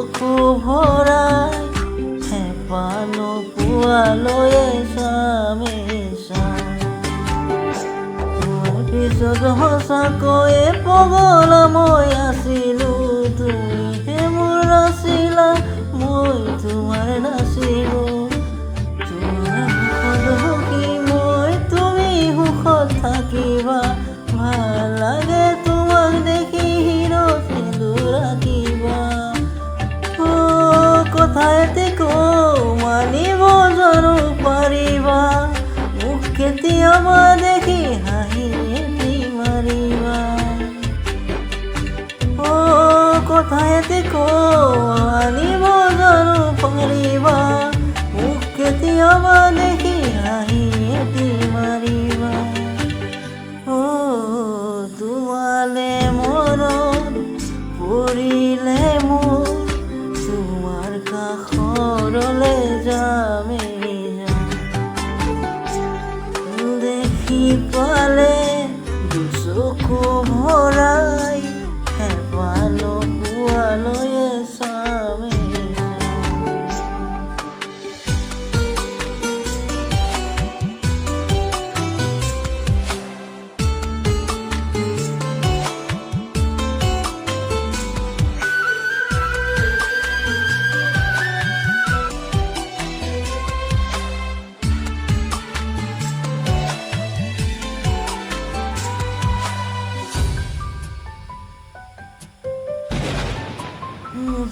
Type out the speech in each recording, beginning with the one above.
চকু ভৰাই হেঁপাহ নোপোৱালৈয়ে চামে চাম তোমাৰ পিছত সঁচাকৈয়ে পগলা মই আছিলোঁ তুমিহে মোৰ আছিলা মই তোমাৰ নাছিলোঁ তোমাৰ সুখত সুখী মই তুমি সুখত থাকিবা ভাল লাগে তোমাক দেখি হিৰ সেন্দুৰ আঁকিবা কথা এটি কওঁ মানিব জানো পাৰিবা মোক কেতিয়াবা দেখি হাঁহি এটি মাৰিবা কথা এটি কওঁ মানিব জানো পাৰিবা মোক কেতিয়াবা দেখি হাঁহি এটি মাৰিবা তোমালে মনত পৰিলে মোৰ তোমাৰ কাষৰলে যামেই যাম দেখি পালে দুচকু ভৰাই হেঁপাহ নোপোৱালৈয়ে চামেই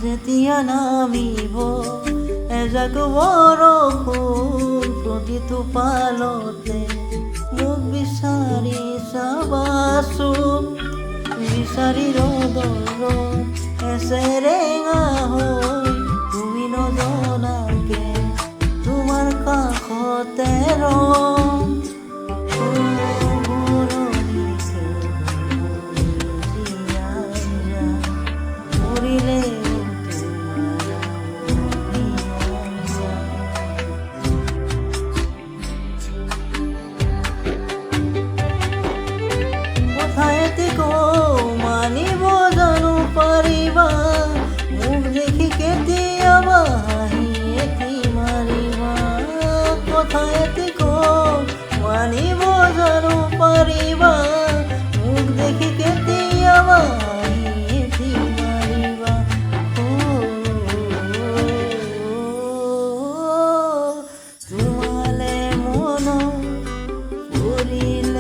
যেতিয়া নামিব এজাক বৰষুণ প্ৰতিটো পালতে মোক বিচাৰি চাবাচোন বিচাৰি ৰ'দৰ এচেৰেঙা হৈ তুমি নজনাকে তোমাৰ কাষতে মৰিলে মানিব জানো পাৰিবা মোক দেখি কেতিয়াবা হাঁহি এটি মাৰিবা কথা এটি কওঁ মানিব জানো পাৰিবা মোক দেখি কেতিয়াবা হাঁহি এটি মাৰিবা তোমালে মনত পৰিলে